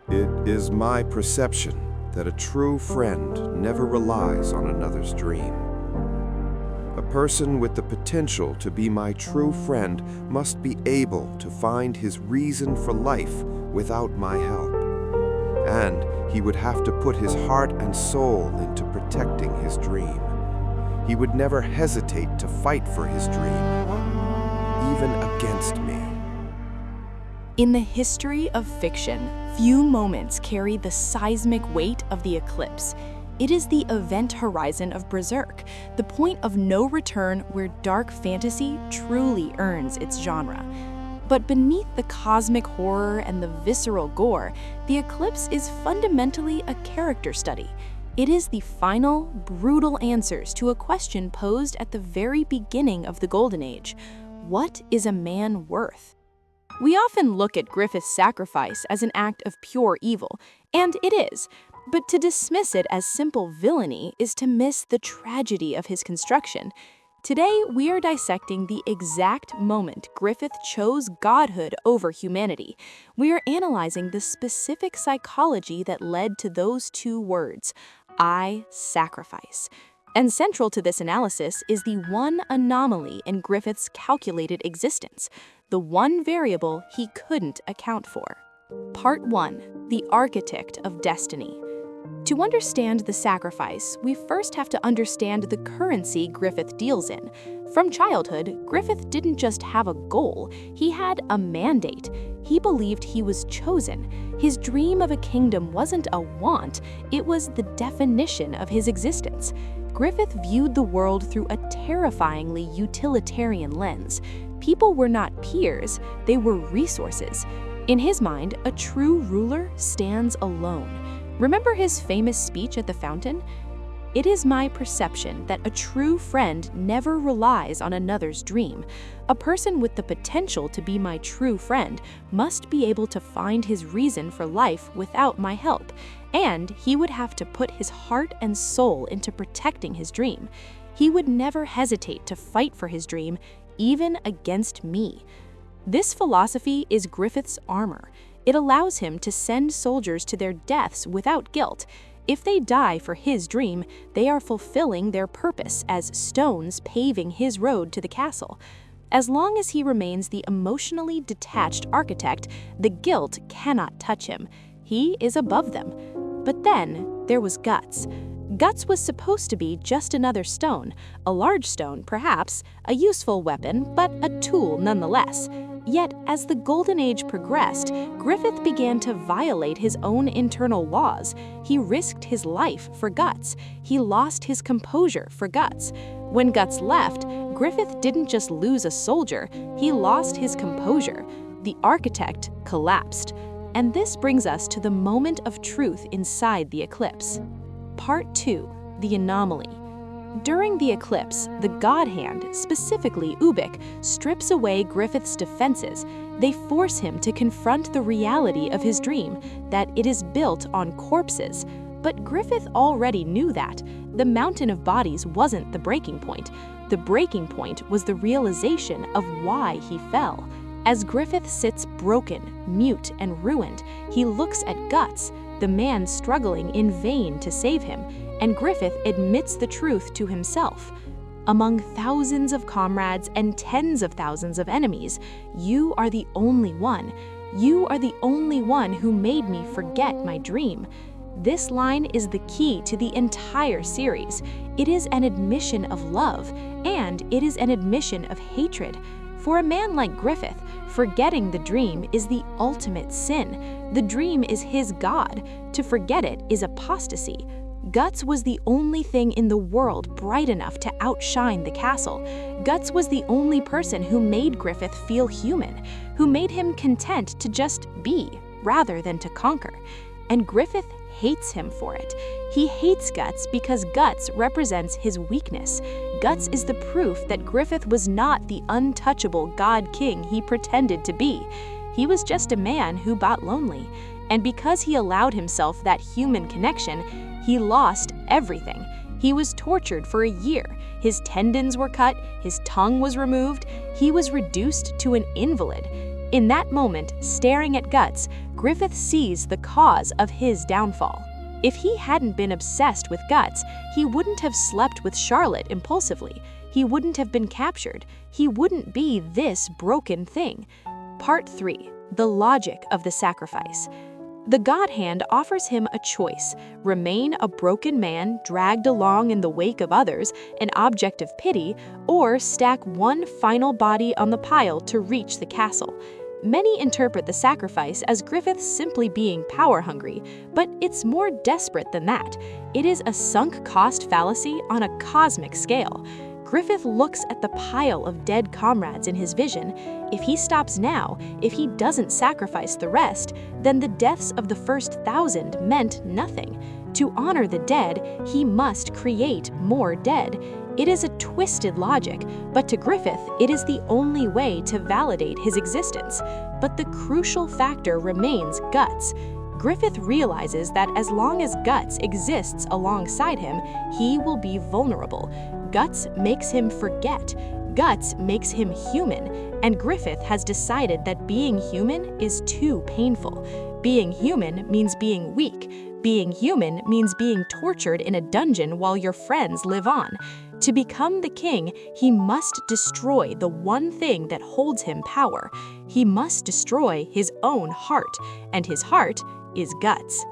It is my perception that a true friend never relies on another's dream. A person with the potential to be my true friend must be able to find his reason for life without my help. And he would have to put his heart and soul into protecting his dream. He would never hesitate to fight for his dream, even against me. In the history of fiction, few moments carry the seismic weight of the Eclipse. It is the event horizon of Berserk, the point of no return where dark fantasy truly earns its genre. But beneath the cosmic horror and the visceral gore, the Eclipse is fundamentally a character study. It is the final, brutal answers to a question posed at the very beginning of the Golden Age. What is a man worth? We often look at Griffith's sacrifice as an act of pure evil, and it is. But to dismiss it as simple villainy is to miss the tragedy of his construction. Today, we are dissecting the exact moment Griffith chose godhood over humanity. We are analyzing the specific psychology that led to those two words, I sacrifice. And central to this analysis is the one anomaly in Griffith's calculated existence, the one variable he couldn't account for. Part 1. The Architect of Destiny. To understand the sacrifice, we first have to understand the currency Griffith deals in. From childhood, Griffith didn't just have a goal, he had a mandate. He believed he was chosen. His dream of a kingdom wasn't a want, it was the definition of his existence. Griffith viewed the world through a terrifyingly utilitarian lens. People were not peers, they were resources. In his mind, a true ruler stands alone. Remember his famous speech at the fountain? It is my perception that a true friend never relies on another's dream. A person with the potential to be my true friend must be able to find his reason for life without my help, and he would have to put his heart and soul into protecting his dream. He would never hesitate to fight for his dream, even against me. This philosophy is Griffith's armor. It allows him to send soldiers to their deaths without guilt. If they die for his dream, they are fulfilling their purpose as stones paving his road to the castle. As long as he remains the emotionally detached architect, the guilt cannot touch him. He is above them. But then there was Guts. Guts was supposed to be just another stone, a large stone perhaps, a useful weapon, but a tool nonetheless. Yet, as the Golden Age progressed, Griffith began to violate his own internal laws. He risked his life for Guts. He lost his composure for Guts. When Guts left, Griffith didn't just lose a soldier, he lost his composure. The architect collapsed. And this brings us to the moment of truth inside the Eclipse. Part 2. The Anomaly. During the Eclipse, the God Hand, specifically Ubik, strips away Griffith's defenses. They force him to confront the reality of his dream, that it is built on corpses. But Griffith already knew that. The mountain of bodies wasn't the breaking point. The breaking point was the realization of why he fell. As Griffith sits broken, mute, and ruined, he looks at Guts, the man struggling in vain to save him, and Griffith admits the truth to himself. Among thousands of comrades and tens of thousands of enemies, you are the only one. You are the only one who made me forget my dream. This line is the key to the entire series. It is an admission of love, and it is an admission of hatred. For a man like Griffith, forgetting the dream is the ultimate sin. The dream is his God. To forget it is apostasy. Guts was the only thing in the world bright enough to outshine the castle. Guts was the only person who made Griffith feel human, who made him content to just be, rather than to conquer. And Griffith hates him for it. He hates Guts because Guts represents his weakness. Guts is the proof that Griffith was not the untouchable God King he pretended to be. He was just a man who got lonely. And because he allowed himself that human connection, he lost everything. He was tortured for a year. His tendons were cut, his tongue was removed, he was reduced to an invalid. In that moment, staring at Guts, Griffith sees the cause of his downfall. If he hadn't been obsessed with Guts, he wouldn't have slept with Charlotte impulsively. He wouldn't have been captured. He wouldn't be this broken thing. Part 3. The logic of the sacrifice. The God Hand offers him a choice: remain a broken man dragged along in the wake of others, an object of pity, or stack one final body on the pile to reach the castle. Many interpret the sacrifice as Griffith simply being power-hungry, but it's more desperate than that. It is a sunk cost fallacy on a cosmic scale. Griffith looks at the pile of dead comrades in his vision. If he stops now, if he doesn't sacrifice the rest, then the deaths of the first 1,000 meant nothing. To honor the dead, he must create more dead. It is a twisted logic, but to Griffith, it is the only way to validate his existence. But the crucial factor remains Guts. Griffith realizes that as long as Guts exists alongside him, he will be vulnerable. Guts makes him forget. Guts makes him human. And Griffith has decided that being human is too painful. Being human means being weak. Being human means being tortured in a dungeon while your friends live on. To become the king, he must destroy the one thing that holds him power. He must destroy his own heart, and his heart is Guts.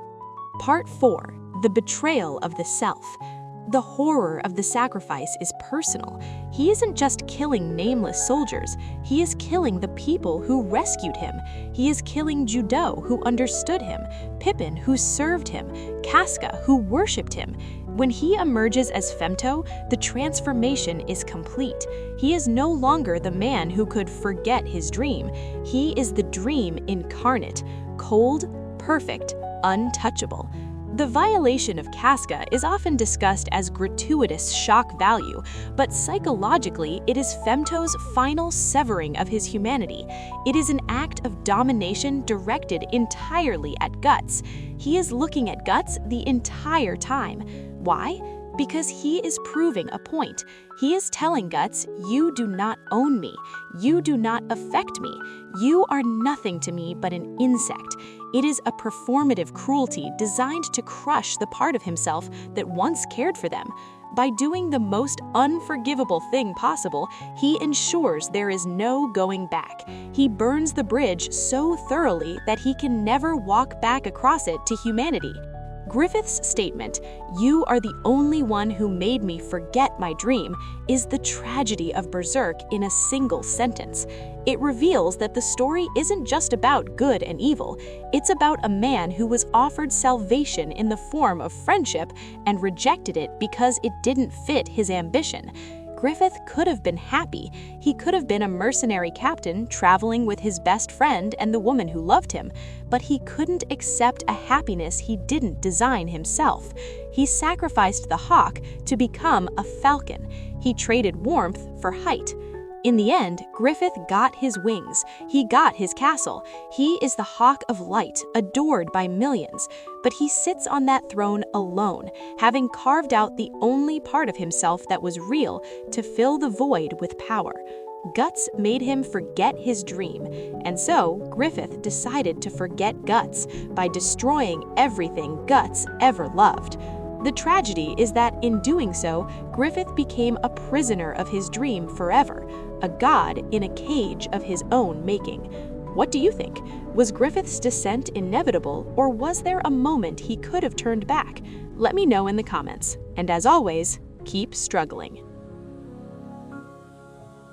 Part 4. The Betrayal of the Self. The horror of the sacrifice is personal. He isn't just killing nameless soldiers, he is killing the people who rescued him. He is killing Judeau, who understood him, Pippin, who served him, Casca, who worshipped him. When he emerges as Femto, the transformation is complete. He is no longer the man who could forget his dream. He is the dream incarnate, cold, perfect, untouchable. The violation of Casca is often discussed as gratuitous shock value, but psychologically it is Femto's final severing of his humanity. It is an act of domination directed entirely at Guts. He is looking at Guts the entire time. Why? Because he is proving a point. He is telling Guts, you do not own me. You do not affect me. You are nothing to me but an insect. It is a performative cruelty designed to crush the part of himself that once cared for them. By doing the most unforgivable thing possible, he ensures there is no going back. He burns the bridge so thoroughly that he can never walk back across it to humanity. Griffith's statement, "You are the only one who made me forget my dream," is the tragedy of Berserk in a single sentence. It reveals that the story isn't just about good and evil, it's about a man who was offered salvation in the form of friendship and rejected it because it didn't fit his ambition. Griffith could have been happy. He could have been a mercenary captain traveling with his best friend and the woman who loved him, but he couldn't accept a happiness he didn't design himself. He sacrificed the hawk to become a falcon. He traded warmth for height. In the end, Griffith got his wings. He got his castle. He is the Hawk of Light, adored by millions. But he sits on that throne alone, having carved out the only part of himself that was real to fill the void with power. Guts made him forget his dream, and so Griffith decided to forget Guts by destroying everything Guts ever loved. The tragedy is that in doing so, Griffith became a prisoner of his dream forever, a god in a cage of his own making. What do you think? Was Griffith's descent inevitable, or was there a moment he could have turned back? Let me know in the comments. And as always, keep struggling.